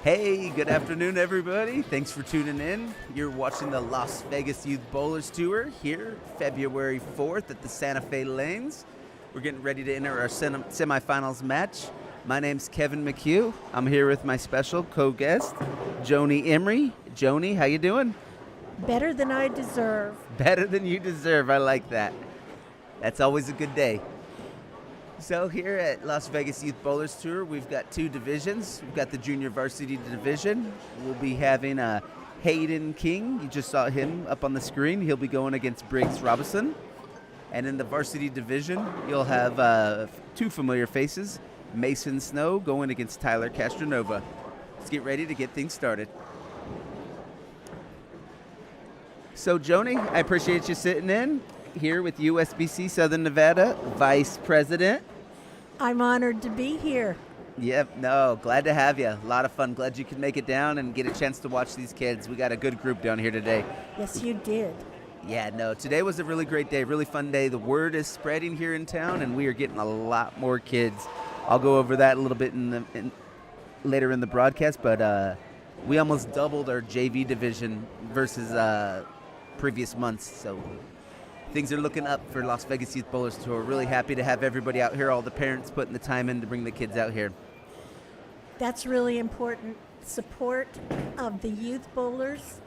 Hey, good afternoon, everybody. Thanks for tuning in. You're watching the Las Vegas Youth Bowlers Tour here, February 4th at the Santa Fe Lanes. We're getting ready to enter our semifinals match. My name's Kevin McHugh. I'm here with my special co-guest, Joani Emory. Joani, how you doing? Better than I deserve. Better than you deserve. I like that. That's always a good day. So here at Las Vegas Youth Bowlers Tour, we've got two divisions. We've got the Junior Varsity division. We'll be having Hayden King. You just saw him up on the screen. He'll be going against Briggs Robinson. And in the Varsity division, you'll have two familiar faces, Mason Snow going against Tyler Castronova. Let's get ready to get things started. So, Joani, I appreciate you sitting in here with USBC Southern Nevada Vice President. I'm honored to be here. Yep, no, glad to have you. A lot of fun. Glad you could make it down and get a chance to watch these kids. We got a good group down here today. Yes, you did. Yeah, no, today was a really great day, really fun day. The word is spreading here in town, and we are getting a lot more kids. I'll go over that a little bit later in the broadcast, but we almost doubled our JV division versus previous months, so things are looking up for Las Vegas Youth Bowlers Tour. We're really happy to have everybody out here, all the parents putting the time in to bring the kids out here. That's really important. Support of the youth bowlers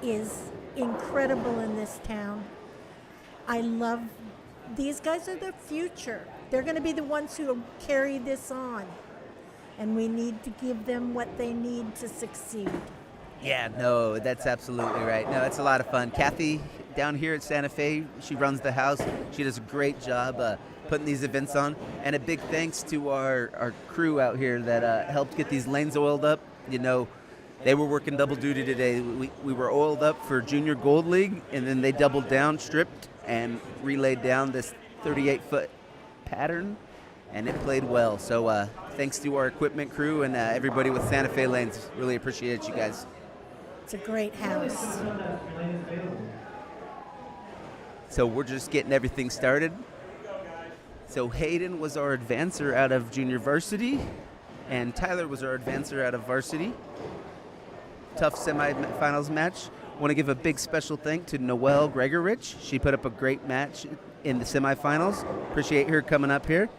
is incredible in this town. I love, these guys are the future. They're going to be the ones who will carry this on, and we need to give them what they need to succeed. Yeah, no, that's absolutely right. No, it's a lot of fun. Kathy down here at Santa Fe, she runs the house. She does a great job putting these events on. And a big thanks to our crew out here that helped get these lanes oiled up. You know, they were working double duty today. We were oiled up for Junior Gold League, and then they doubled down, stripped, and relayed down this 38-foot pattern, and it played well. So thanks to our equipment crew and everybody with Santa Fe Lanes. Really appreciate you guys. It's a great house. So we're just getting everything started. So Hayden was our advancer out of Junior Varsity, and Tyler was our advancer out of Varsity. Tough semifinals match. Want to give a big special thank to Noelle Gregorich. She put up a great match in the semifinals. Appreciate her coming up here.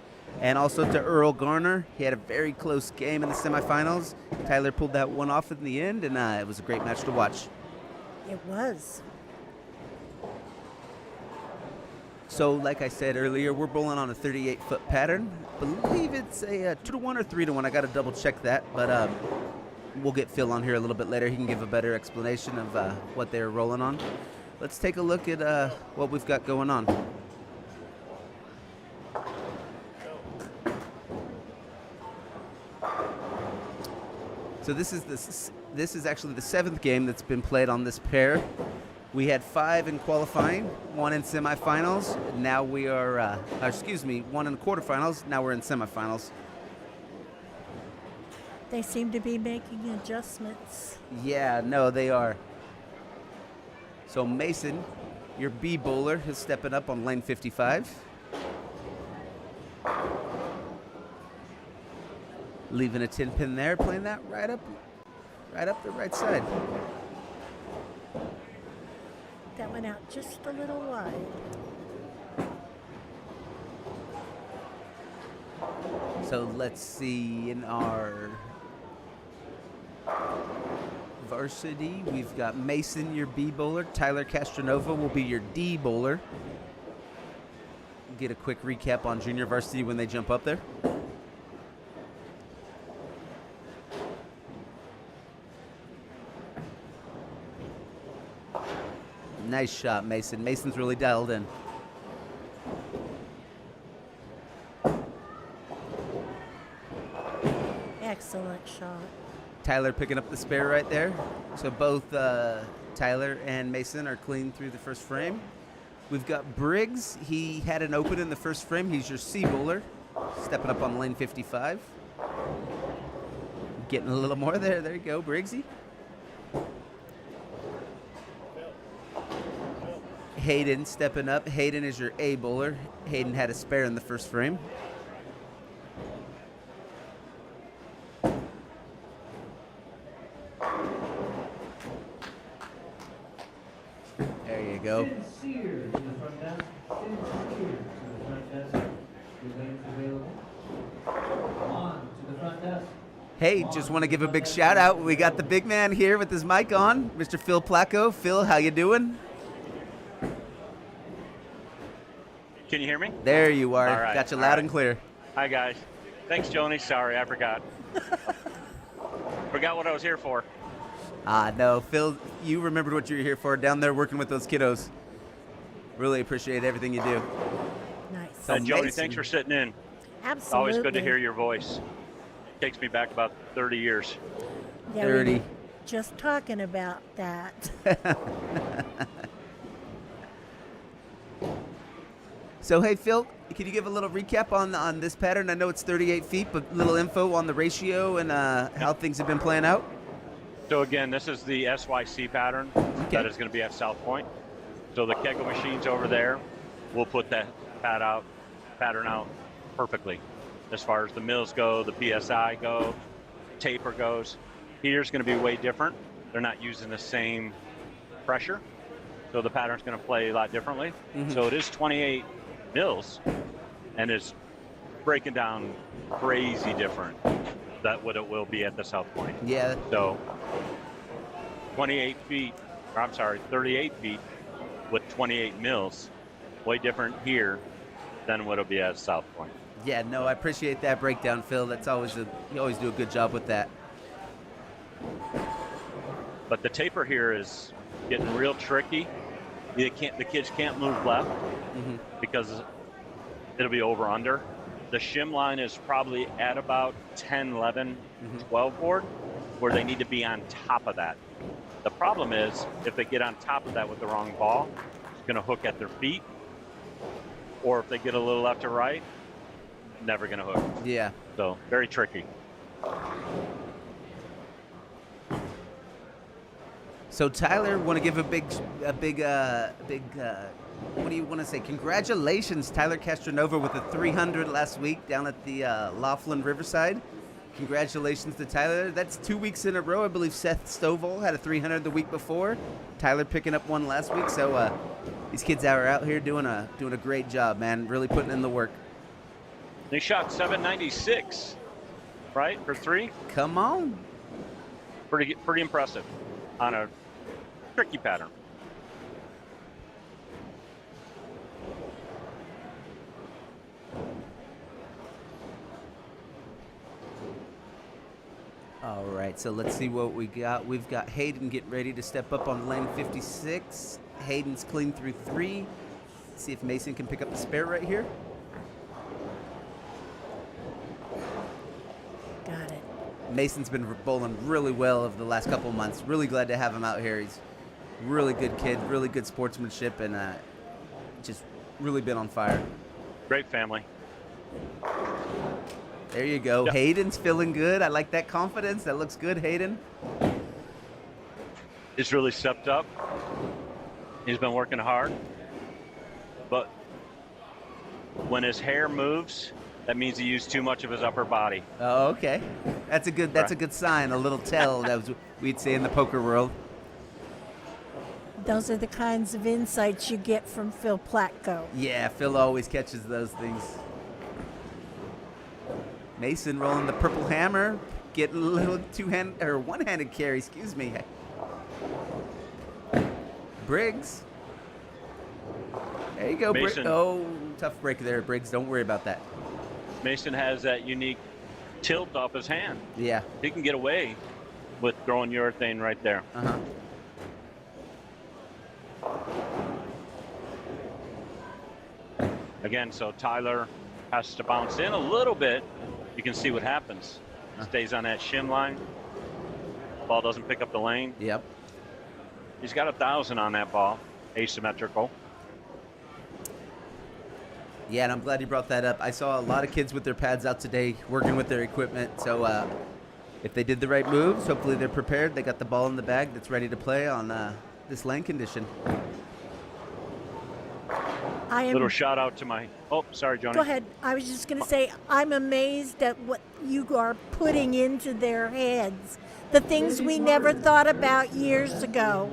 And also to Earl Garner. He had a very close game in the semifinals. Tyler pulled that one off in the end, and it was a great match to watch. It was. So, like I said earlier, we're bowling on a 38-foot pattern. I believe it's a 2-1 or 3-1. I got to double check that, but we'll get Phil on here a little bit later. He can give a better explanation of what they're rolling on. Let's take a look at what we've got going on. So this is actually the 7th game that's been played on this pair. We had 5 in qualifying, 1 in semifinals. Now we are, 1 in quarterfinals. Now we're in semifinals. They seem to be making adjustments. Yeah, no, they are. So Mason, your B bowler, is stepping up on lane 55. Leaving a 10-pin there, playing that right up the right side. That went out just a little wide. So let's see, in our Varsity, we've got Mason, your B bowler. Tyler Castronova will be your D bowler. Get a quick recap on Junior Varsity when they jump up there. Nice shot, Mason. Mason's really dialed in. Excellent shot. Tyler picking up the spare right there. So both Tyler and Mason are clean through the first frame. We've got Briggs. He had an open in the first frame. He's your C bowler. Stepping up on lane 55. Getting a little more there. There you go, Briggsy. Hayden stepping up. Hayden is your A bowler. Hayden had a spare in the first frame. go. Sincere to the front desk. Sincere to the front desk. Your lane's available. On to the front desk. Hey, just want to give a big shout out. We got the big man here with his mic on, Mr. Phil Placco. Phil, how you doing? Can you hear me? There you are. All right, Got you all loud right. and clear. Hi, guys. Thanks, Joani. Sorry, I forgot. Forgot what I was here for. No, Phil, you remembered what you were here for down there working with those kiddos. Really appreciate everything you do. Nice. So Joani, Mason- thanks for sitting in. Absolutely. Always good to hear your voice. Takes me back about 30 years. Yeah, we 30. were just talking about that. So, hey, Phil, can you give a little recap on this pattern? I know it's 38 feet, but little info on the ratio and how things have been playing out? So again, this is the SYC pattern that is going to be at South Point. So the Kegel machines over there will put that pattern out perfectly. As far as the mills go, the PSI go, taper goes. Here's going to be way different. They're not using the same pressure, so the pattern's going to play a lot differently. So it is 28 mils, and it's breaking down crazy different than what it will be at the South Point. Yeah. So 38 feet, or I'm sorry, 38 feet with 28 mils, way different here than what it'll be at South Point. Yeah, no, I appreciate that breakdown, Phil. That's always you always do a good job with that. But the taper here is getting real tricky. The kids can't move left because it'll be over under. The shim line is probably at about 10, 11, 12 board, where they need to be on top of that. The problem is if they get on top of that with the wrong ball, it's going to hook at their feet. Or if they get a little left or right, never going to hook. Yeah. So very tricky. So Tyler, want to give a big, what do you want to say? Congratulations, Tyler Castronova with a 300 last week down at the Laughlin Riverside. Congratulations to Tyler. That's 2 weeks in a row. I believe Seth Stovall had a 300 the week before. Tyler picking up one last week. So these kids are out here doing a great job, man. Really putting in the work. They shot 796, right, for three. Come on. Pretty impressive on a tricky pattern. All right, so let's see what we got. We've got Hayden getting ready to step up on lane 56. Hayden's clean through 3. See if Mason can pick up the spare right here. Got it. Mason's been bowling really well over the last couple of months. Really glad to have him out here. He's a really good kid, really good sportsmanship, and just really been on fire. Great family. There you go. Yep. Hayden's feeling good. I like that confidence. That looks good, Hayden. He's really stepped up. He's been working hard. But when his hair moves, that means he used too much of his upper body. Oh, okay. That's a good sign, a little tell, that was we'd say in the poker world. Those are the kinds of insights you get from Phil Platko. Yeah, Phil always catches those things. Mason rolling the purple hammer, getting a little one-handed carry, excuse me. Briggs. There you go, Briggs. Mason. Oh, tough break there, Briggs. Don't worry about that. Mason has that unique tilt off his hand. Yeah. He can get away with throwing urethane right there. Uh-huh. Again, so Tyler has to bounce in a little bit. You can see what happens. Stays on that shim line. Ball doesn't pick up the lane. Yep. He's got 1,000 on that ball, asymmetrical. Yeah, and I'm glad you brought that up. I saw a lot of kids with their pads out today working with their equipment. So if they did the right moves, hopefully they're prepared. They got the ball in the bag that's ready to play on this lane condition. Little shout out to my, sorry, Joani. Go ahead. I was just going to say, I'm amazed at what you are putting into their heads. The things we never thought about years ago.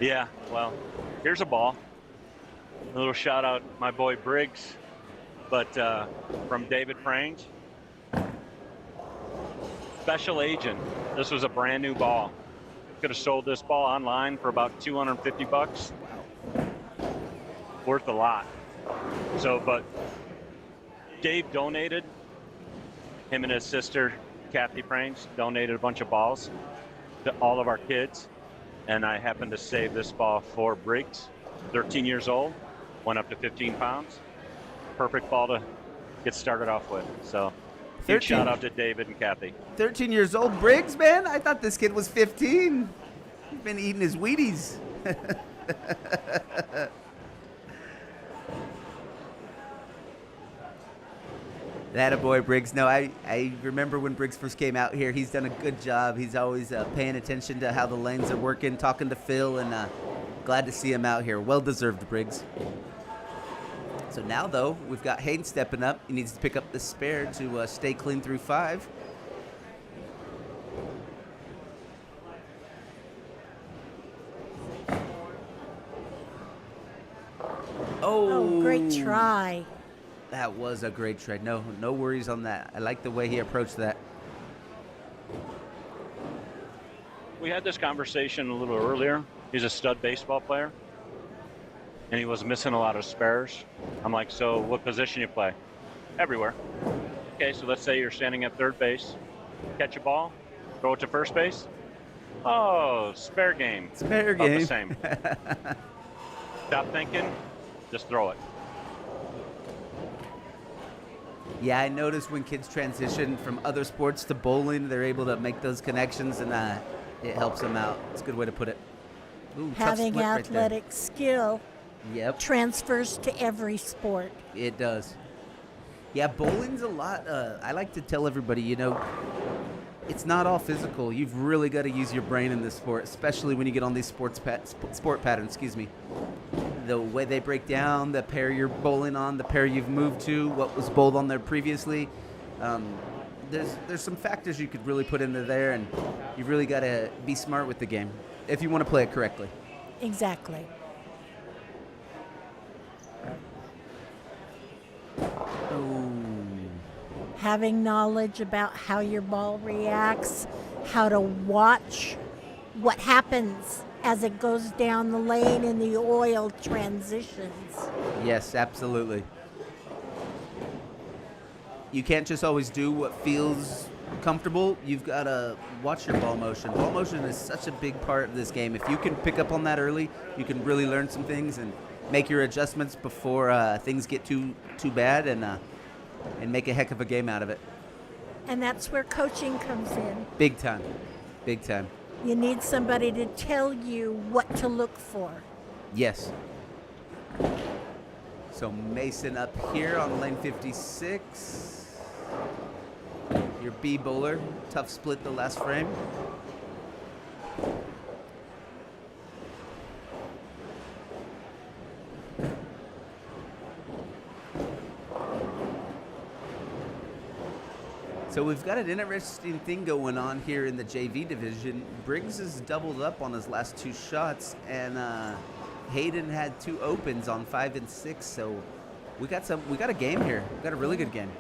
Yeah, well, here's a ball. A little shout out my boy Briggs, but from David Prange. Special agent. This was a brand new ball. Could have sold this ball online for about $250. Worth a lot. So, but Dave donated. Him and his sister, Kathy Prange, donated a bunch of balls to all of our kids. And I happened to save this ball for Briggs, 13 years old, went up to 15 pounds. Perfect ball to get started off with. So, huge shout out to David and Kathy. 13 years old, Briggs, man? I thought this kid was 15. He's been eating his Wheaties. Attaboy, Briggs. No, I remember when Briggs first came out here. He's done a good job. He's always paying attention to how the lanes are working, talking to Phil, and glad to see him out here. Well-deserved, Briggs. So now, though, we've got Hayden stepping up. He needs to pick up the spare to stay clean through 5. Oh, great try. That was a great try. No worries on that. I like the way he approached that. We had this conversation a little earlier. He's a stud baseball player, and he was missing a lot of spares. I'm like, so what position you play? Everywhere. Okay, so let's say you're standing at third base, catch a ball, throw it to first base. Oh, spare game. Spare About game. the same. Stop thinking, just throw it. Yeah, I noticed when kids transition from other sports to bowling, they're able to make those connections, and it helps them out. It's a good way to put it. Ooh, Having athletic skill transfers to every sport. It does. Yeah, bowling's a lot. I like to tell everybody, it's not all physical. You've really got to use your brain in this sport, especially when you get on these sport patterns. The way they break down, the pair you're bowling on, the pair you've moved to, what was bowled on there previously. There's some factors you could really put into there, and you really got to be smart with the game if you want to play it correctly. Exactly. Having knowledge about how your ball reacts, how to watch what happens as it goes down the lane and the oil transitions. Yes, absolutely. You can't just always do what feels comfortable. You've got to watch your ball motion. Ball motion is such a big part of this game. If you can pick up on that early, you can really learn some things and make your adjustments before things get too bad, and make a heck of a game out of it. And that's where coaching comes in. Big time. Big time. You need somebody to tell you what to look for. Yes. So Mason up here on lane 56. Your B bowler. Tough split the last frame. So we've got an interesting thing going on here in the JV division. Briggs has doubled up on his last 2 shots, and Hayden had 2 opens on 5 and 6. So we got a game here. We got a really good game.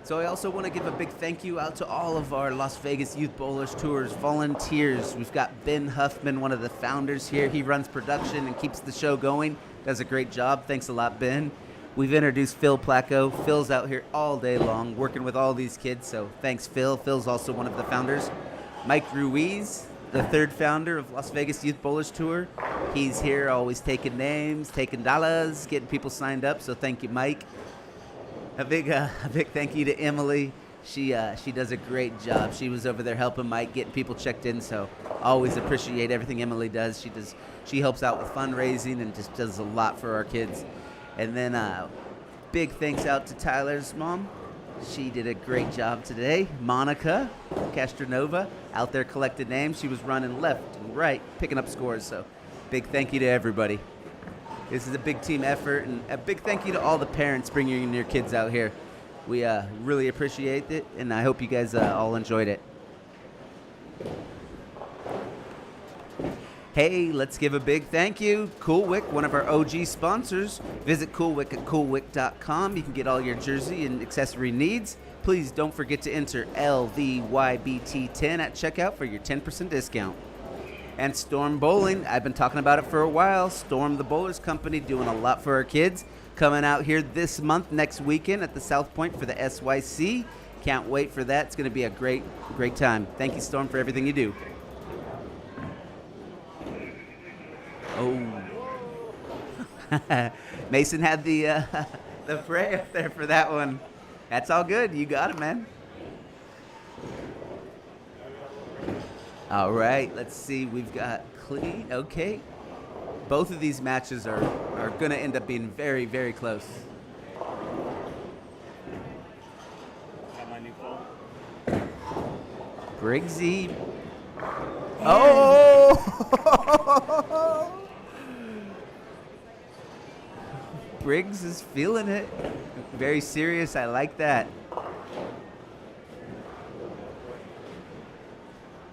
So I also want to give a big thank you out to all of our Las Vegas Youth Bowlers Tours volunteers. We've got Ben Huffman, one of the founders here. He runs production and keeps the show going. Does a great job. Thanks a lot, Ben. We've introduced Phil Placco. Phil's out here all day long working with all these kids, so thanks, Phil. Phil's also one of the founders. Mike Ruiz, the 3rd founder of Las Vegas Youth Bowlers Tour. He's here always taking names, taking dollars, getting people signed up, so thank you, Mike. A big thank you to Emily. She does a great job. She was over there helping Mike, getting people checked in, so always appreciate everything Emily does. She helps out with fundraising and just does a lot for our kids. And then big thanks out to Tyler's mom. She did a great job today. Monica Castronova out there collecting names. She was running left and right, picking up scores. So big thank you to everybody. This is a big team effort, and a big thank you to all the parents bringing your kids out here. We really appreciate it, and I hope you guys all enjoyed it. Hey, let's give a big thank you. Cool Wick, one of our OG sponsors. Visit Cool Wick at coolwick.com. You can get all your jersey and accessory needs. Please don't forget to enter LVYBT10 at checkout for your 10% discount. And Storm Bowling, I've been talking about it for a while. Storm the Bowlers Company doing a lot for our kids. Coming out here this month, next weekend at the South Point for the SYC. Can't wait for that. It's going to be a great, great time. Thank you, Storm, for everything you do. Oh. Mason had the fray up there for that one. That's all good. You got it, man. All right, let's see. We've got clean. Okay. Both of these matches are going to end up being very, very close. Got my new phone. Briggsy. Oh! Briggs is feeling it. Very serious. I like that.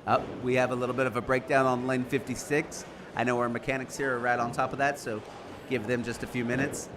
Up, we have a little bit of a breakdown on lane 56. I know our mechanics here are right on top of that, so give them just a few minutes.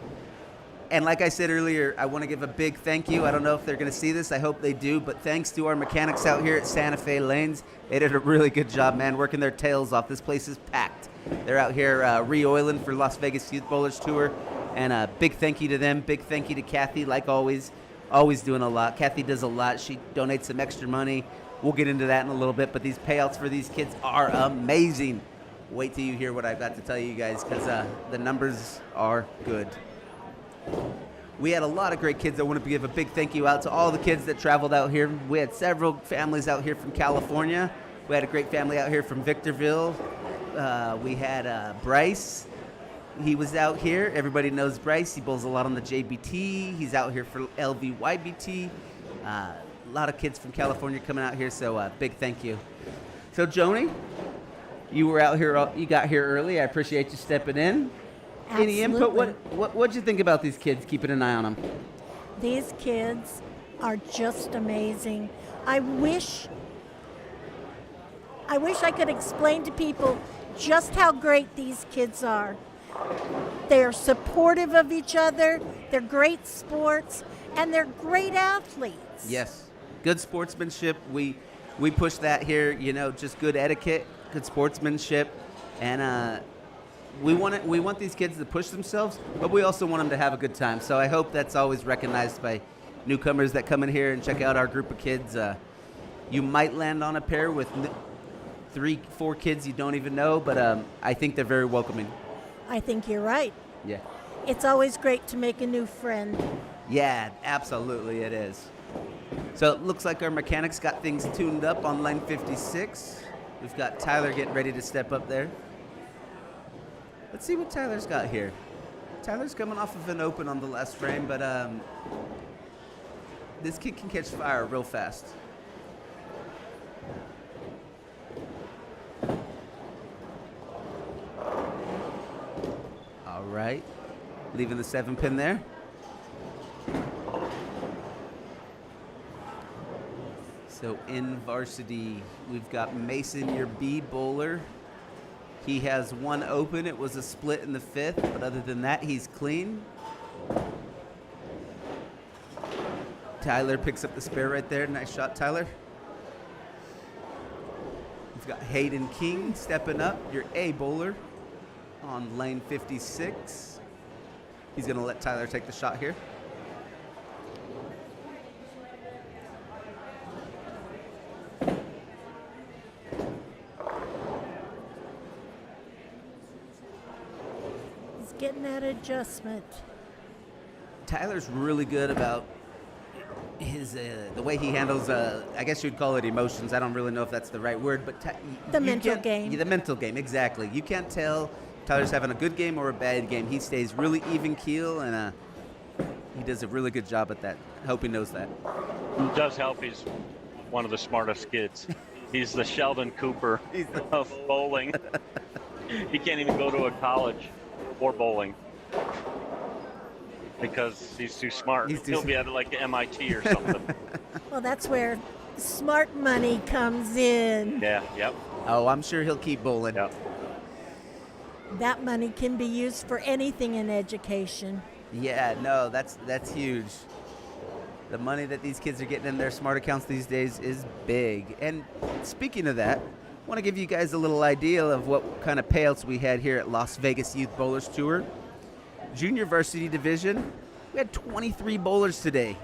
And like I said earlier, I want to give a big thank you. I don't know if they're going to see this. I hope they do. But thanks to our mechanics out here at Santa Fe Lanes. They did a really good job, man, working their tails off. This place is packed. They're out here re-oiling for Las Vegas Youth Bowlers Tour. And a big thank you to them. Big thank you to Kathy, like always. Always doing a lot. Kathy does a lot. She donates some extra money. We'll get into that in a little bit. But these payouts for these kids are amazing. Wait till you hear what I've got to tell you guys, because the numbers are good. We had a lot of great kids. I want to give a big thank you out to all the kids that traveled out here. We had several families out here from California. We had a great family out here from Victorville. We had Bryce. He was out here. Everybody knows Bryce. He bowls a lot on the JBT. He's out here for LVYBT. A lot of kids from California coming out here, so big thank you. So, Joani, you were out here. You got here early. I appreciate you stepping in. Absolutely. Any input? What'd you think about these kids? Keeping an eye on them. These kids are just amazing. I wish I could explain to people just how great these kids are. They're supportive of each other, they're great sports, and they're great athletes. Yes. Good sportsmanship. We push that here, just good etiquette, good sportsmanship, and we want these kids to push themselves, but we also want them to have a good time. So I hope that's always recognized by newcomers that come in here and check out our group of kids. You might land on a pair with 3-4 kids you don't even know, but I think they're very welcoming. I think you're right. Yeah. It's always great to make a new friend. Yeah, absolutely it is. So it looks like our mechanics got things tuned up on lane 56. We've got Tyler getting ready to step up there. Let's see what Tyler's got here. Tyler's coming off of an open on the last frame, but this kid can catch fire real fast. All right, leaving the 7-pin there. So in varsity, we've got Mason, your B bowler. He has one open. It was a split in the 5th, but other than that, he's clean. Tyler picks up the spare right there. Nice shot, Tyler. We've got Hayden King stepping up, your A bowler on lane 56. He's going to let Tyler take the shot here. Getting that adjustment. Tyler's really good about his the way he handles, I guess you'd call it emotions. I don't really know if that's the right word, but the mental game. Yeah, the mental game, exactly. You can't tell Tyler's having a good game or a bad game. He stays really even keel, and he does a really good job at that. I hope he knows that. It does help. He's one of the smartest kids. He's the Sheldon Cooper of bowling. He can't even go to a college for bowling because he's too smart. He'll be at like MIT or something. Well, that's where smart money comes in. Yeah, yep. Oh, I'm sure he'll keep bowling. Yep. that money can be used for anything in education. Yeah, no, that's huge. The money that these kids are getting in their smart accounts these days is big. And speaking of that, I want to give you guys a little idea of what kind of payouts we had here at Las Vegas Youth Bowlers Tour. Junior varsity division, we had 23 bowlers today.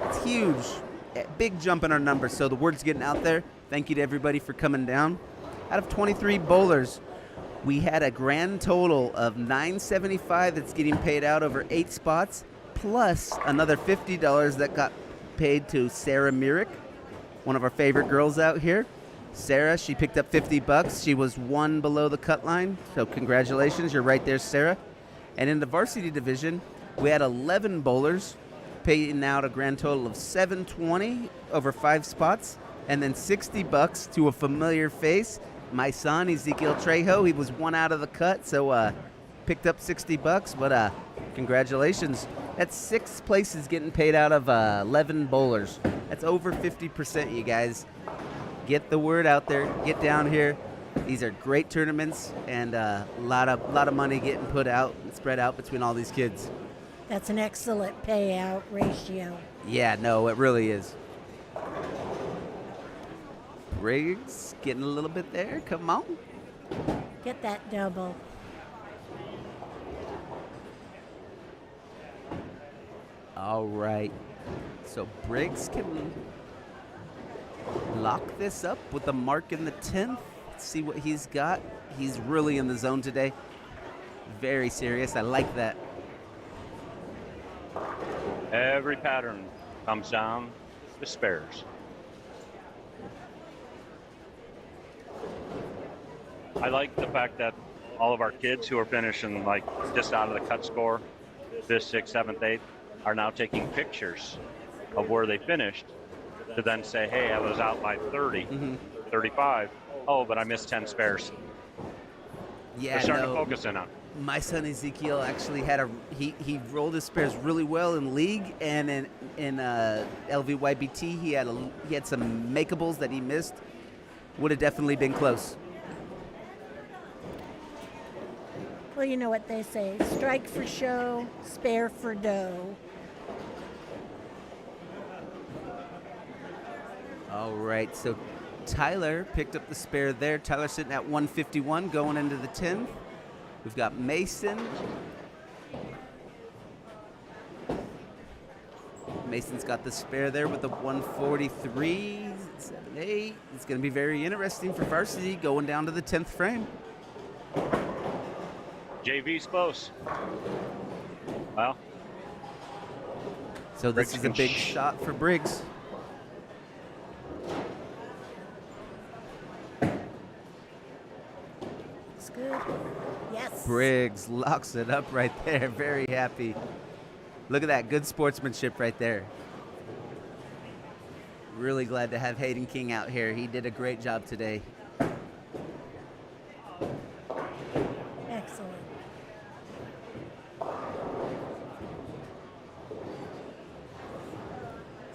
It's huge. A big jump in our numbers, so the word's getting out there. Thank you to everybody for coming down. Out of 23 bowlers, we had a grand total of $975 that's getting paid out over 8 spots, plus another $50 that got paid to Sarah Myrick, one of our favorite girls out here. Sarah, she picked up $50. She was 1 below the cut line, so congratulations. You're right there, Sarah. And in the varsity division, we had 11 bowlers paying out a grand total of $720 over 5 spots, and then $60 to a familiar face, my son Ezekiel Trejo. He was 1 out of the cut, so picked up $60. But congratulations! That's 6 places getting paid out of 11 bowlers. That's over 50%, you guys. Get the word out there. Get down here. These are great tournaments, and a lot of money getting put out and spread out between all these kids. That's an excellent payout ratio. Yeah, no, it really is. Briggs getting a little bit there. Come on. Get that double. All right. So Briggs can lock this up with a mark in the 10th. Let's see what he's got. He's really in the zone today. Very serious. I like that. Every pattern comes down to spares. I like the fact that all of our kids who are finishing like just out of the cut score, 5th, 6th, 7th, 8th, are now taking pictures of where they finished to then say, hey, I was out by 30, 35. Oh, but I missed 10 spares. Yeah, They're starting to focus in on. My son Ezekiel actually had he rolled his spares really well in league, and in LVYBT he had some makeables that he missed. Would have definitely been close. Well, you know what they say, strike for show, spare for dough. All right, so Tyler picked up the spare there. Tyler sitting at 151 going into the 10th. We've got Mason. Mason's got the spare there with the 143, 7-8. It's going to be very interesting for varsity going down to the 10th frame. JV's close. Well. So this is a big shot for Briggs. It's good. Yes. Briggs locks it up right there. Very happy. Look at that. Good sportsmanship right there. Really glad to have Hayden King out here. He did a great job today. Excellent.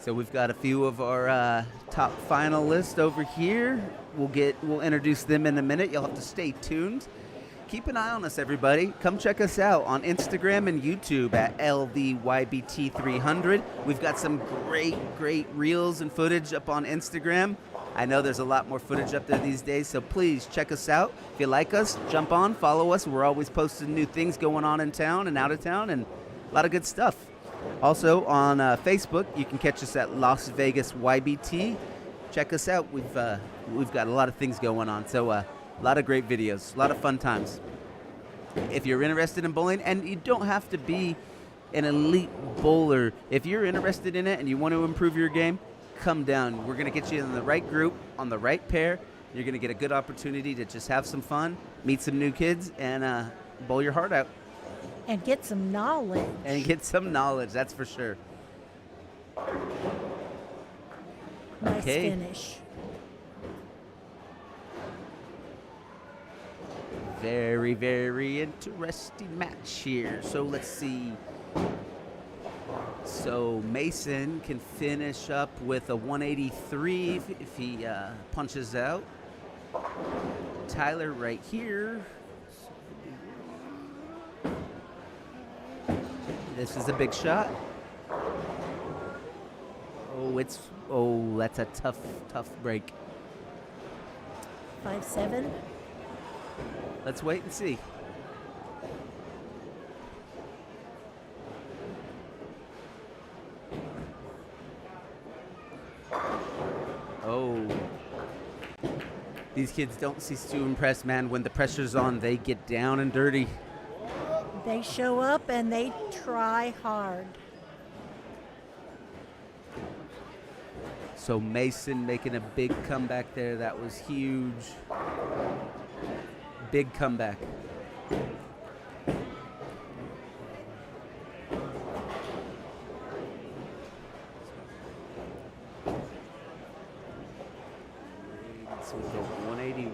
So we've got a few of our top finalists over here. We'll introduce them in a minute. You'll have to stay tuned. Keep an eye on us, everybody. Come check us out on Instagram and YouTube at LVYBT300. We've got some great reels and footage up on Instagram. I know there's a lot more footage up there these days, so please check us out. If you like us, jump on, follow us. We're always posting new things going on in town and out of town, and a lot of good stuff. Also on Facebook, you can catch us at Las Vegas YBT. Check us out. We've got a lot of things going on, so a lot of great videos, a lot of fun times. If you're interested in bowling, and you don't have to be an elite bowler, if you're interested in it and you want to improve your game, come down. We're going to get you in the right group, on the right pair. You're going to get a good opportunity to just have some fun, meet some new kids, and bowl your heart out. And get some knowledge. That's for sure. Nice Okay. finish. Very, very interesting match here. So let's see. So Mason can finish up with a 183 if he punches out. Tyler right here. This is a big shot. That's a tough break. 5-7. Let's wait and see. Oh. These kids don't cease to impress, man. When the pressure's on, they get down and dirty. They show up and they try hard. So Mason making a big comeback there. That was huge. Big comeback. So we go 180.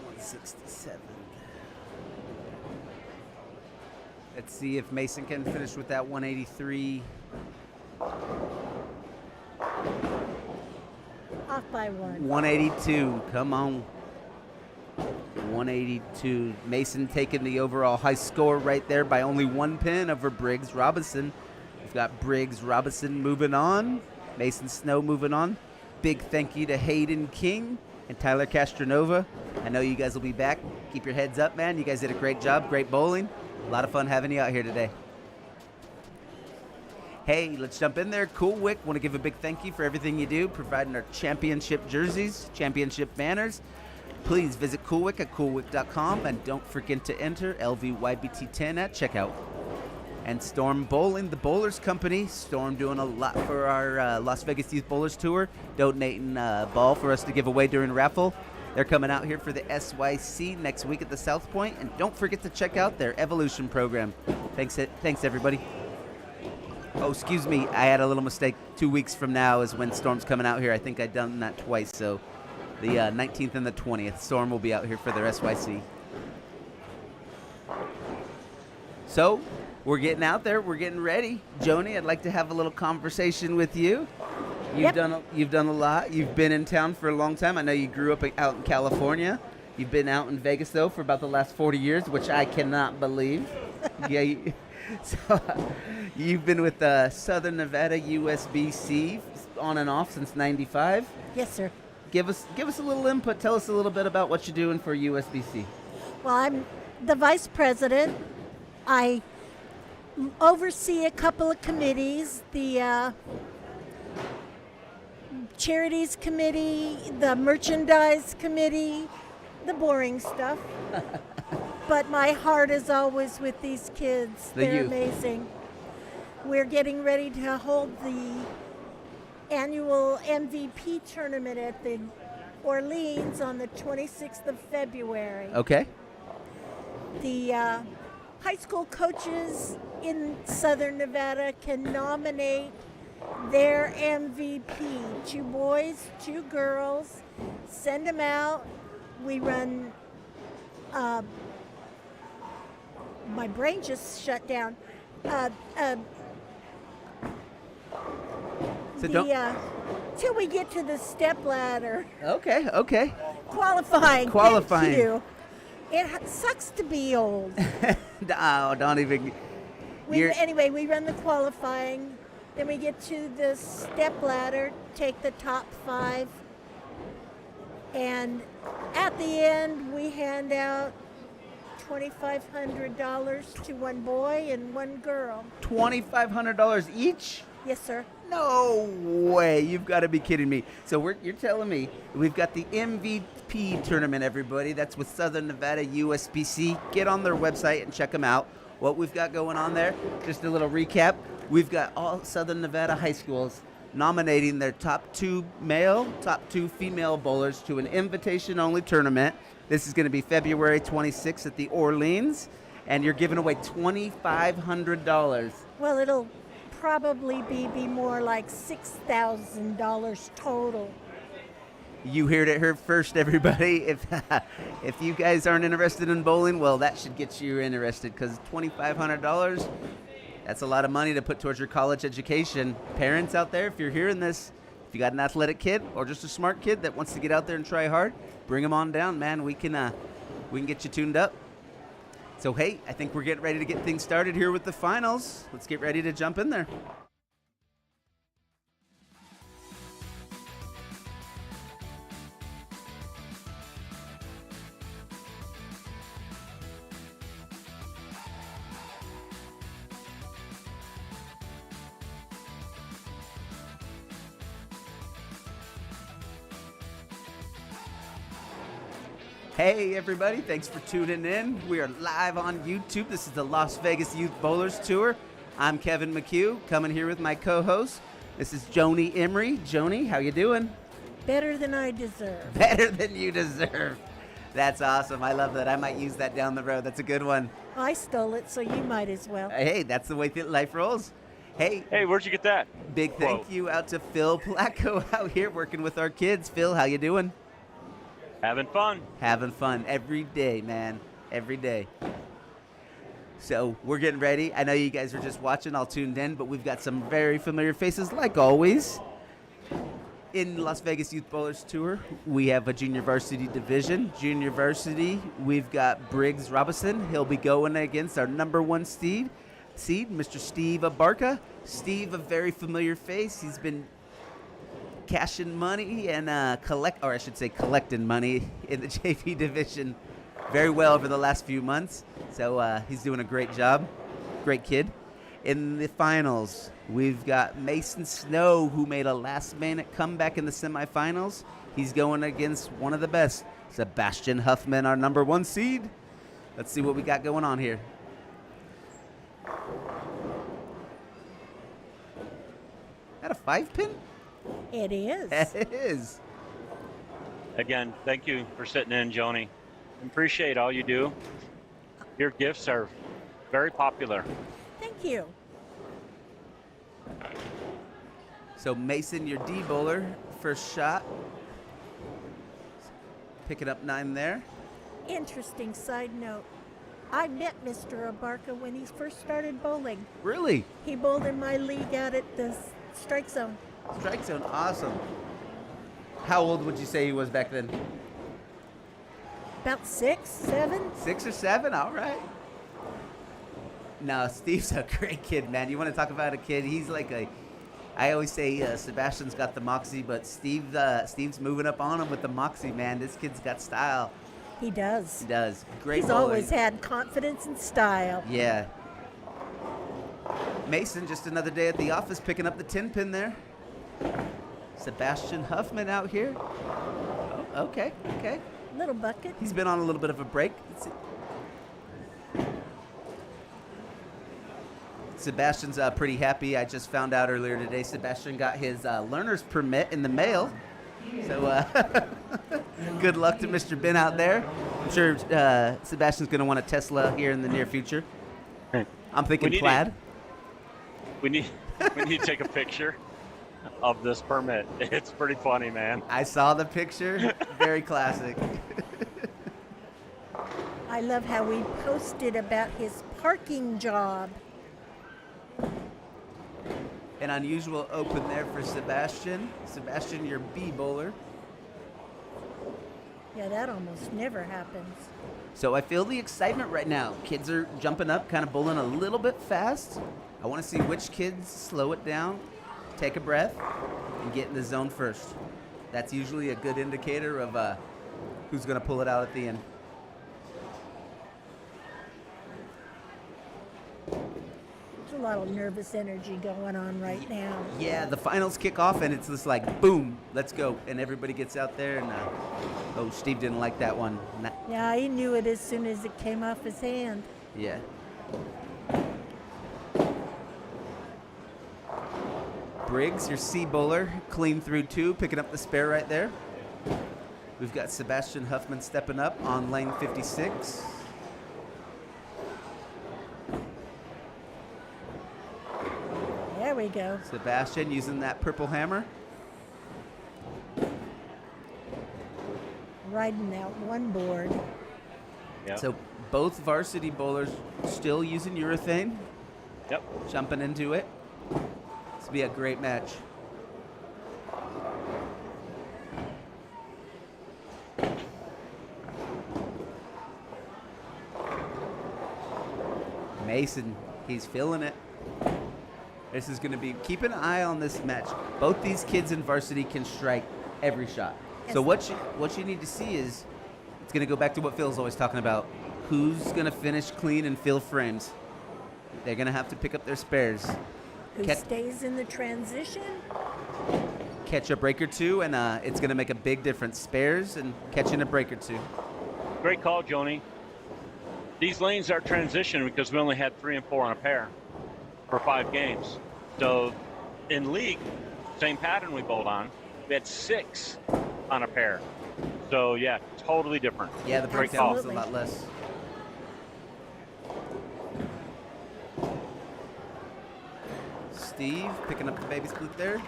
167. Let's see if Mason can finish with that 183. Off by 1. 182. Come on. 182. Mason taking the overall high score right there by only 1 pin over Briggs Robinson. We've got Briggs Robinson moving on. Mason Snow moving on. Big thank you to Hayden King and Tyler Castronova. I know you guys will be back. Keep your heads up, man. You guys did a great job. Great bowling. A lot of fun having you out here today. Hey, let's jump in there. Cool Wick, want to give a big thank you for everything you do, providing our championship jerseys, championship banners. Please visit Coolwick at coolwick.com and don't forget to enter LVYBT10 at checkout. And Storm Bowling, the Bowlers Company. Storm doing a lot for our Las Vegas Youth Bowlers Tour, donating a ball for us to give away during raffle. They're coming out here for the SYC next week at the South Point, and don't forget to check out their Evolution program. Thanks everybody. Oh, excuse me, I had a little mistake. 2 weeks from now is when Storm's coming out here. I think I've done that twice, so the 19th and the 20th, Storm will be out here for their SYC. So, we're getting out there. We're getting ready. Joani, I'd like to have a little conversation with you. You've done a lot. You've been in town for a long time. I know you grew up out in California. You've been out in Vegas, though, for about the last 40 years, which I cannot believe. Yeah. So you've been with Southern Nevada USBC on and off since '95. Yes, sir. Give us a little input. Tell us a little bit about what you're doing for USBC. Well, I'm the vice president. I oversee a couple of committees, the charities committee, the merchandise committee, the boring stuff. But my heart is always with these kids. They're amazing. We're getting ready to hold the annual MVP tournament at the Orleans on the 26th of February. Okay. The high school coaches in Southern Nevada can nominate their MVP. 2 boys, 2 girls. Send them out. We run... my brain just shut down. Till we get to the step ladder. Okay. Qualifying. Thank you. It sucks to be old. Oh, don't even. Anyway, we run the qualifying. Then we get to the step ladder, take the top 5. And at the end, we hand out $2,500 to 1 boy and 1 girl. $2,500 each? Yes, sir. No way. You've got to be kidding me. So you're telling me we've got the MVP tournament, everybody. That's with Southern Nevada USBC. Get on their website and check them out. What we've got going on there, just a little recap. We've got all Southern Nevada high schools nominating their top 2 male, top 2 female bowlers to an invitation-only tournament. This is going to be February 26th at the Orleans, and you're giving away $2,500. Well, it'll probably be more like $6,000 total. You heard it here first, everybody. If you guys aren't interested in bowling, well, that should get you interested, because $2,500, that's a lot of money to put towards your college education. Parents out there, if you're hearing this, If you got an athletic kid or just a smart kid that wants to get out there and try hard, bring them on down, man. We can get you tuned up. So, hey, I think we're getting ready to get things started here with the finals. Let's get ready to jump in there. Hey everybody, thanks for tuning in. We are live on YouTube. This is the Las Vegas Youth Bowlers Tour. I'm Kevin McHugh, coming here with my co-host. This is Joani Emory. Joani, how you doing? Better than I deserve. Better than you deserve. That's awesome. I love that. I might use that down the road. That's a good one. I stole it, so you might as well. Hey, that's the way life rolls. Hey, where'd you get that? Big thank you out to Phil Placco out here working with our kids. Phil, how you doing? Having fun. Having fun every day, man. Every day. So we're getting ready. I know you guys are just watching, all tuned in, but we've got some very familiar faces, like always. In Las Vegas Youth Bowlers Tour, we have a junior varsity division. Junior varsity, we've got Briggs Robinson. He'll be going against our number 1 seed, Mr. Steve Abarca. Steve, a very familiar face. He's been cashing money and collecting money in the JV division very well over the last few months. So he's doing a great job. Great kid. In the finals, we've got Mason Snow, who made a last-minute comeback in the semifinals. He's going against one of the best, Sebastian Huffman, our number 1 seed. Let's see what we got going on here. That a 5-pin? It is. It is. Again, thank you for sitting in, Joani. Appreciate all you do. Your gifts are very popular. Thank you. So Mason, your D bowler, first shot. Picking up 9 there. Interesting side note. I met Mr. Abarca when he first started bowling. Really? He bowled in my league out at the strike zone. Strike zone, awesome. How old would you say he was back then? About 6, 7. 6 or 7, all right. No, Steve's a great kid, man. You want to talk about a kid? He's like I always say Sebastian's got the moxie, but Steve's moving up on him with the moxie, man. This kid's got style. He does. He does. Great He's bowler. always had confidence and style. Yeah. Mason, just another day at the office, picking up the 10-pin there. Sebastian Huffman out here. Oh, okay. Little bucket. He's been on a little bit of a break. Sebastian's pretty happy. I just found out earlier today Sebastian got his learner's permit in the mail. So good luck to Mr. Ben out there. I'm sure Sebastian's going to want a Tesla here in the near future. I'm thinking plaid. We need to take a picture of this permit. It's pretty funny, man. I saw the picture. Very classic. I love how we posted about his parking job. An unusual open there for Sebastian. Sebastian, your B bowler. Yeah, that almost never happens. So I feel the excitement right now. Kids are jumping up, kind of bowling a little bit fast. I want to see which kids slow it down, take a breath, and get in the zone first. That's usually a good indicator of who's going to pull it out at the end. There's a lot of nervous energy going on right now. Yeah, the finals kick off, and it's just like, boom, let's go. And everybody gets out there, and oh, Steve didn't like that one. Yeah, he knew it as soon as it came off his hand. Yeah. Briggs, your C bowler, clean through 2, picking up the spare right there. We've got Sebastian Huffman stepping up on lane 56. There we go. Sebastian using that purple hammer. Riding that one board. Yep. So both varsity bowlers still using urethane. Yep. Jumping into it. This will be a great match. Mason, he's feeling it. This is going to be, keep an eye on this match. Both these kids in varsity can strike every shot. Yes. So what you need to see is, it's going to go back to what Phil's always talking about. Who's going to finish clean and fill frames? They're going to have to pick up their spares. Who stays in the transition? Catch a break or two, and it's going to make a big difference. Spares and catching a break or two. Great call, Joani. These lanes are transition because we only had 3 and 4 on a pair for 5 games. So in league, same pattern we bowled on, we had 6 on a pair. So yeah, totally different. Yeah, the breakdown was a lot less. Steve picking up the baby split there.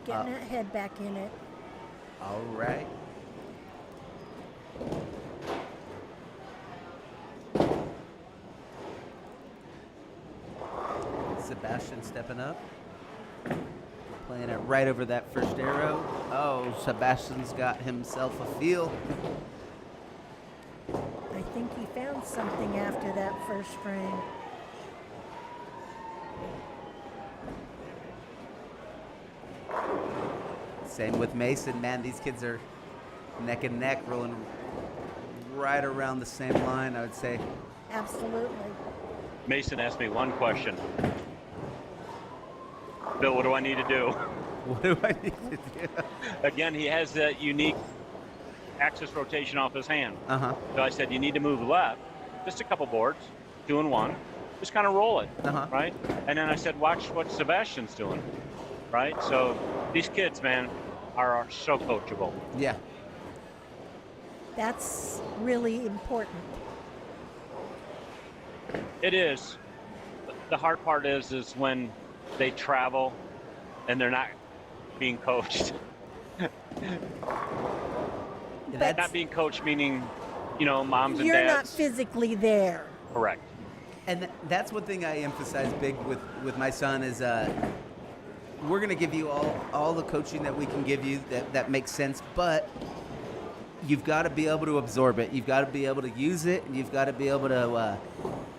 Getting that head back in it. All right. Sebastian stepping up. Playing it right over that first arrow. Oh, Sebastian's got himself a feel. I think he found something after that first frame. Same with Mason. Man, these kids are neck and neck, rolling right around the same line, I would say. Absolutely. Mason asked me one question. Bill, what do I need to do? What do I need to do? Again, he has that unique axis rotation off his hand. Uh-huh. So I said, you need to move left, just a couple boards, 2 and 1, just kind of roll it, right? And then I said, watch what Sebastian's doing, right? So these kids, man, are so coachable. Yeah. That's really important. It is. The hard part is when they travel and they're not being coached. Not being coached meaning, moms and dads. You're not physically there. Correct. And that's one thing I emphasize big with my son is we're going to give you all the coaching that we can give you that makes sense, but you've got to be able to absorb it. You've got to be able to use it, and you've got to be able to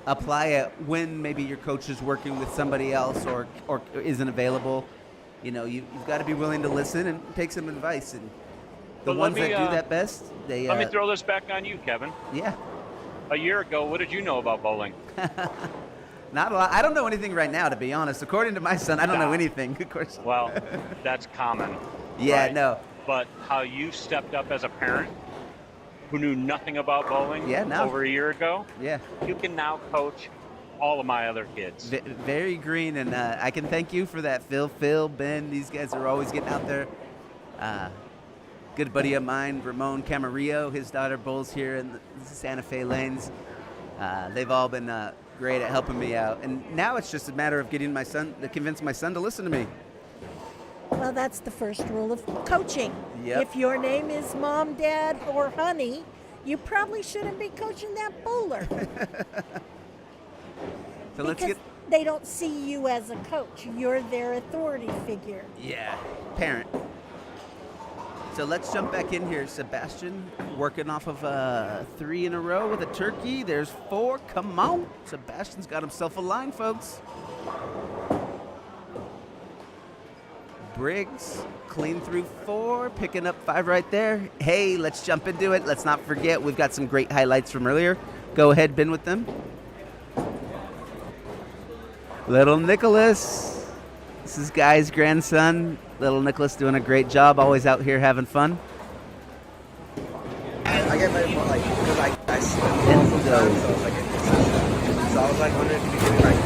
apply it when maybe your coach is working with somebody else or isn't available. You've got to be willing to listen and take some advice. And the ones that do that best, they... Let me throw this back on you, Kevin. Yeah. A year ago, what did you know about bowling? Not a lot. I don't know anything right now, to be honest. According to my son, I don't know anything, of course. Well, that's common. Yeah, right? no. But how you stepped up as a parent who knew nothing about bowling over a year ago, you can now coach all of my other kids. Very green, and I can thank you for that. Phil, Ben, these guys are always getting out there. Good buddy of mine, Ramon Camarillo, his daughter bowls here in the Santa Fe lanes. They've all been great at helping me out. And now it's just a matter of getting convince my son to listen to me. Well, that's the first rule of coaching. Yep. If your name is Mom, Dad, or Honey, you probably shouldn't be coaching that bowler. So because they don't see you as a coach. You're their authority figure. Yeah, parent. So let's jump back in here. Sebastian working off of 3 in a row with a turkey. There's 4. Come on. Sebastian's got himself a line, folks. Briggs clean through 4, picking up 5 right there. Hey, let's jump into it. Let's not forget, we've got some great highlights from earlier. Go ahead, Ben, with them. Little Nicholas. This is Guy's grandson. Little Nicholas doing a great job, always out here having fun. I get ready for I see them all sometimes, so I was like wondering if you could do like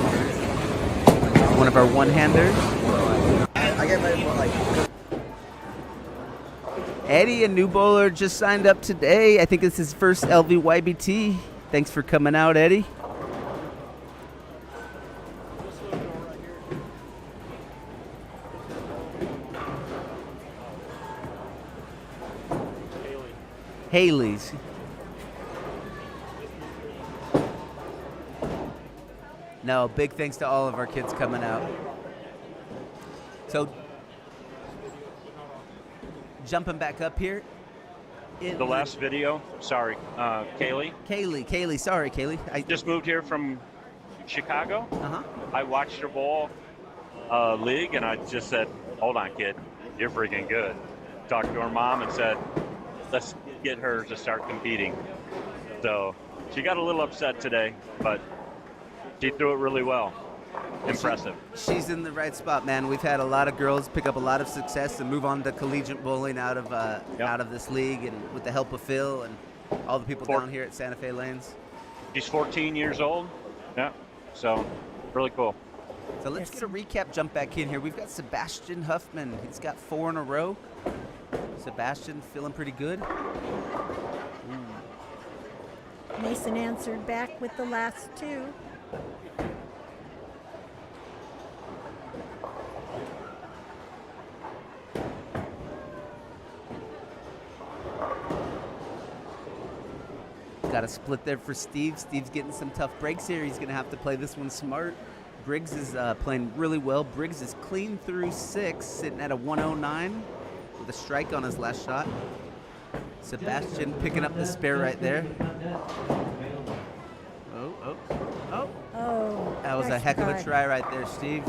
one of our one-handers. I get ready for Eddie, a new bowler, just signed up today. I think it's his first LVYBT. Thanks for coming out, Eddie. Haley's. No, big thanks to all of our kids coming out. So, jumping back up here, In The last video, sorry, Kaylee, Kaylee, sorry, Kaylee. I just moved here from Chicago. Uh-huh. I watched your ball league, and I just said, hold on, kid, you're freaking good. Talked to her mom and said, let's get her to start competing. So she got a little upset today, but she threw it really well. Impressive. She's in the right spot, man. We've had a lot of girls pick up a lot of success and move on to collegiate bowling out of this league, and with the help of Phil and all the people down here at Santa Fe Lanes. She's 14 years old. Yeah. So really cool. So let's get a recap jump back in here. We've got Sebastian Huffman. He's got 4 in a row. Sebastian feeling pretty good. Mason answered back with the last 2. Got a split there for Steve. Steve's getting some tough breaks here. He's going to have to play this one smart. Briggs is playing really well. Briggs is clean through 6, sitting at a 109 with a strike on his last shot. Sebastian picking up the spare right there. Oh. That was a heck of a try right there, Steve.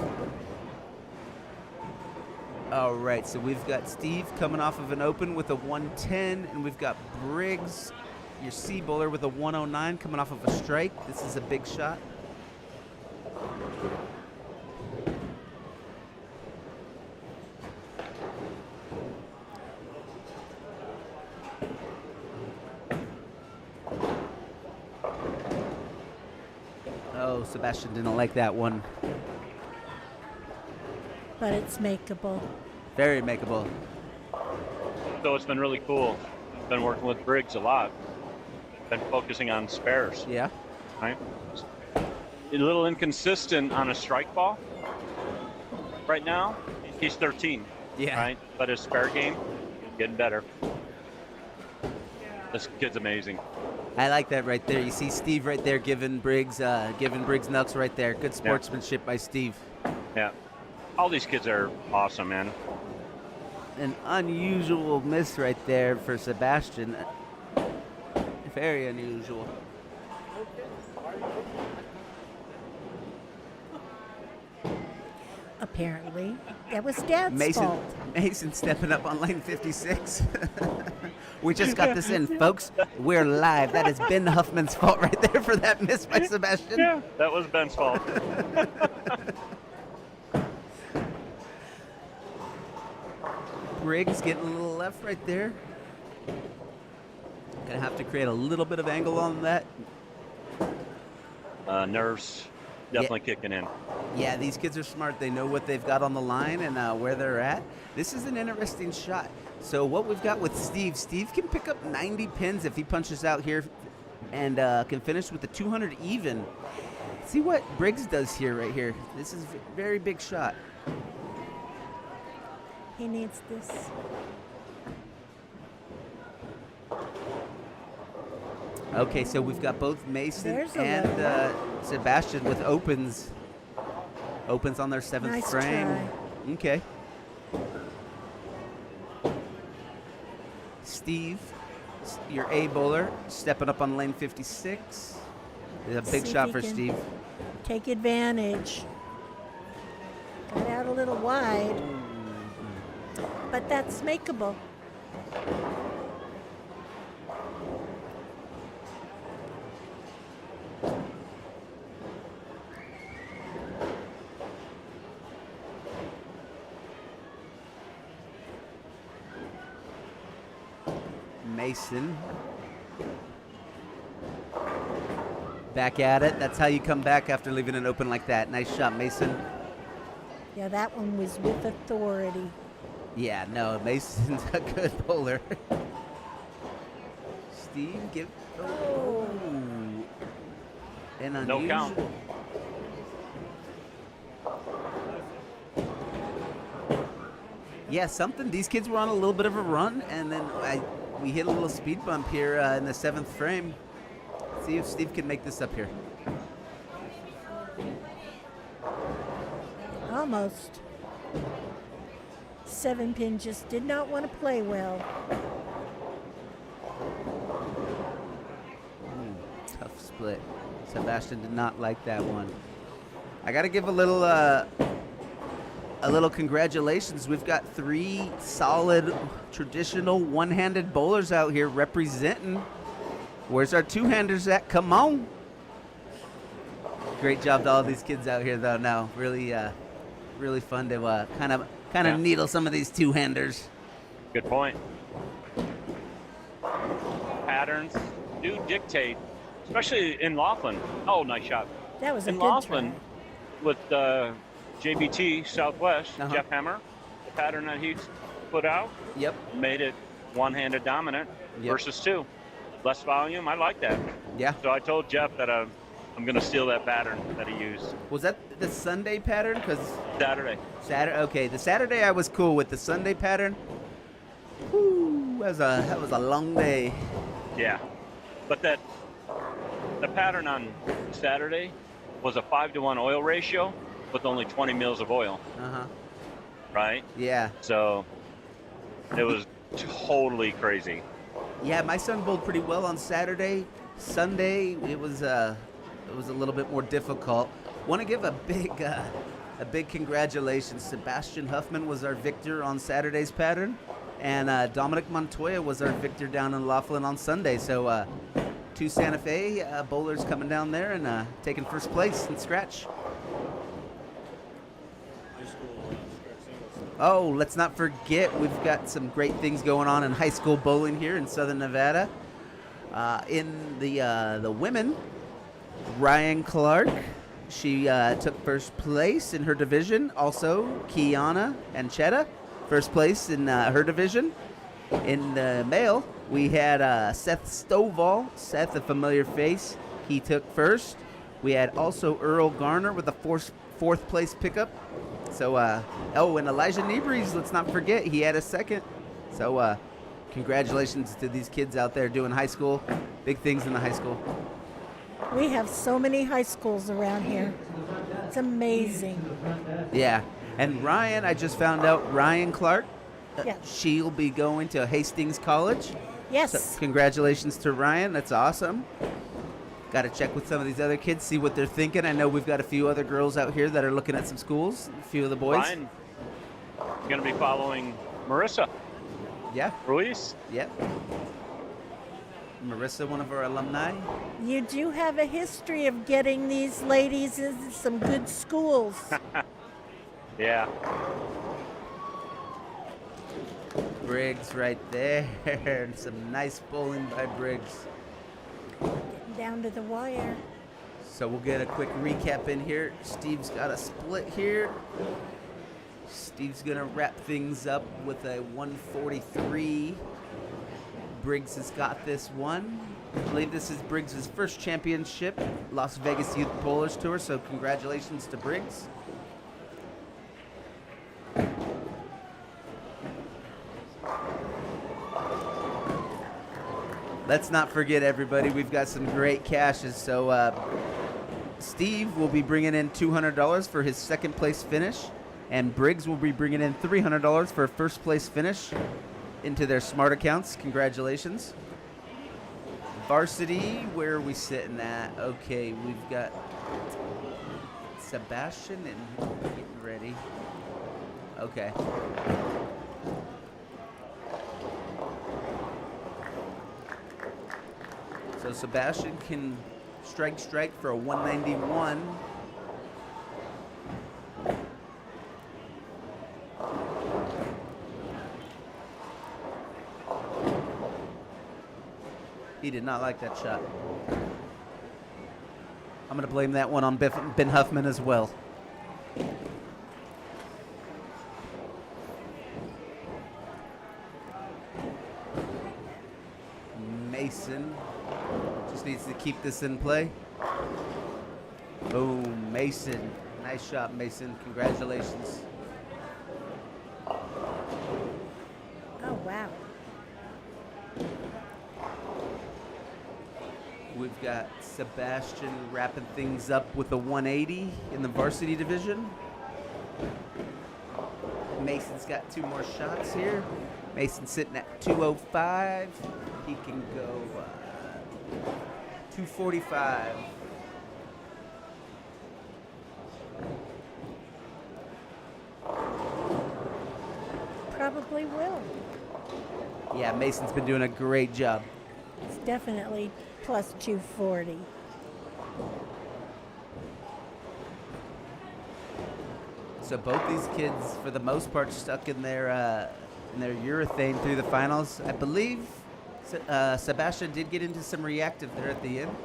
All right, so we've got Steve coming off of an open with a 110, and we've got Briggs, your C bowler, with a 109 coming off of a strike. This is a big shot. Oh, Sebastian didn't like that one. But it's makeable. Very makeable. So it's been really cool. Been working with Briggs a lot. Been focusing on spares. Yeah. Right. A little inconsistent on a strike ball. Right now, he's 13. Yeah. Right. But his spare game, getting better. This kid's amazing. I like that right there. You see Steve right there giving Briggs nuts right there. Good sportsmanship by Steve. Yeah. All these kids are awesome, man. An unusual miss right there for Sebastian. Very unusual. Apparently, that was Dad's fault. Mason stepping up on lane 56. We just got this in, folks. We're live. That is Ben Huffman's fault right there for that miss by Sebastian. Yeah, that was Ben's fault. Briggs getting a little left right there. Gonna have to create a little bit of angle on that. Nerves definitely kicking in. Yeah, these kids are smart. They know what they've got on the line and where they're at. This is an interesting shot. So what we've got with Steve can pick up 90 pins if he punches out here and can finish with the 200 even. See what Briggs does here, right here. This is a very big shot. He needs this. Okay, so we've got both Mason There's a and Sebastian with opens on their 7th Nice frame. try. Okay. Steve, your A bowler, stepping up on lane 56. It's a big See if shot he for can Steve. Take advantage. Got out a little wide, but that's makeable. Mason. Back at it. That's how you come back after leaving an open like that. Nice shot, Mason. Yeah, that one was with authority. Yeah, no, Mason's a good bowler. Steve, give. Oh. An unusual. No count. Yeah, something. These kids were on a little bit of a run, and then we hit a little speed bump here in the 7th frame. See if Steve can make this up here. Almost. 7-pin just did not want to play well. Tough split. Sebastian did not like that one. I got to give a little congratulations. We've got 3 solid traditional one-handed bowlers out here representing. Where's our two-handers at? Come on. Great job to all these kids out here, though. Now, really fun to kind of needle some of these two-handers. Good point. Patterns do dictate, especially in Laughlin. Oh, nice shot. That was a In good Laughlin, try. with JBT Southwest, Jeff Hammer, the pattern that he put out, Yep. made it one-handed dominant versus 2. Less volume, I like that. Yeah. So I told Jeff that I'm going to steal that pattern that he used. Was that the Sunday pattern? Because Saturday. Okay, the Saturday I was cool with. The Sunday pattern, whoo, that was a long day. Yeah. But the pattern on Saturday was a 5-to-1 oil ratio with only 20 mils of oil. Right? Yeah. So it was totally crazy. Yeah, my son bowled pretty well on Saturday. Sunday, it was a little bit more difficult. Want to give a big congratulations. Sebastian Huffman was our victor on Saturday's pattern, and Dominic Montoya was our victor down in Laughlin on Sunday. So 2 Santa Fe bowlers coming down there and taking first place in scratch. Oh, let's not forget, we've got some great things going on in high school bowling here in Southern Nevada. In the women, Ryan Clark, she took first place in her division. Also, Kiana and Chetta, first place in her division. In the male, we had Seth Stovall. Seth, a familiar face, he took first. We had also Earl Garner with a fourth place pickup. So, and Elijah Nebrees, let's not forget, he had a second. So, congratulations to these kids out there doing high school. Big things in the high school. We have so many high schools around here. It's amazing. Yeah. And Ryan, I just found out, Ryan Clark, Yeah. she'll be going to Hastings College. Yes. So congratulations to Ryan. That's awesome. Got to check with some of these other kids, see what they're thinking. I know we've got a few other girls out here that are looking at some schools, a few of the boys. Ryan, going to be following Marissa Yeah. Ruiz. Yep. Marissa, one of our alumni. You do have a history of getting these ladies into some good schools. Yeah. Briggs right there. Some nice bowling by Briggs. Getting down to the wire. So we'll get a quick recap in here. Steve's got a split here. Steve's going to wrap things up with a 143. Briggs has got this one. I believe this is Briggs' first championship, Las Vegas Youth Bowlers Tour, so congratulations to Briggs. Let's not forget, everybody, we've got some great cashes. So Steve will be bringing in $200 for his second place finish, and Briggs will be bringing in $300 for a first place finish into their smart accounts. Congratulations. Varsity, where are we sitting at? Okay, we've got Sebastian and getting ready. Okay. So Sebastian can strike for a 191. He did not like that shot. I'm going to blame that one on Ben Huffman as well. Mason just needs to keep this in play. Boom, Mason. Nice shot, Mason. Congratulations. Oh, wow. We've got Sebastian wrapping things up with a 180 in the varsity division. Mason's got 2 more shots here. Mason's sitting at 205. He can go 245. Probably will. Yeah, Mason's been doing a great job. It's definitely plus 240. So both these kids, for the most part, stuck in their urethane through the finals. I believe Sebastian did get into some reactive there at the end.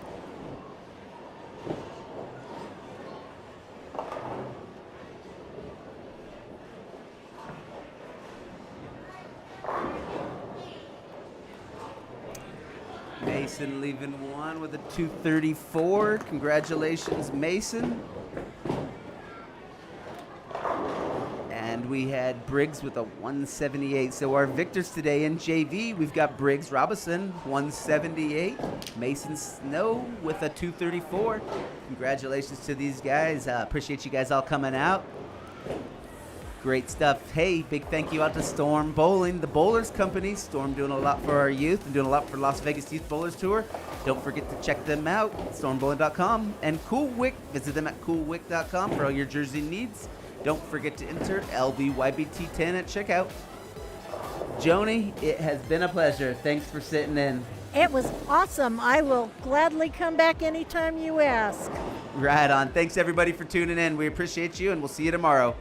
Mason leaving one with a 234. Congratulations, Mason. And we had Briggs with a 178. So our victors today in JV, we've got Briggs Robinson, 178. Mason Snow with a 234. Congratulations to these guys. Appreciate you guys all coming out. Great stuff. Hey, big thank you out to Storm Bowling, the Bowlers Company. Storm doing a lot for our youth and doing a lot for Las Vegas Youth Bowlers Tour. Don't forget to check them out, stormbowling.com. And Cool Wick, visit them at coolwick.com for all your jersey needs. Don't forget to enter LVYBT10 at checkout. Joani, it has been a pleasure. Thanks for sitting in. It was awesome. I will gladly come back anytime you ask. Right on. Thanks, everybody, for tuning in. We appreciate you, and we'll see you tomorrow.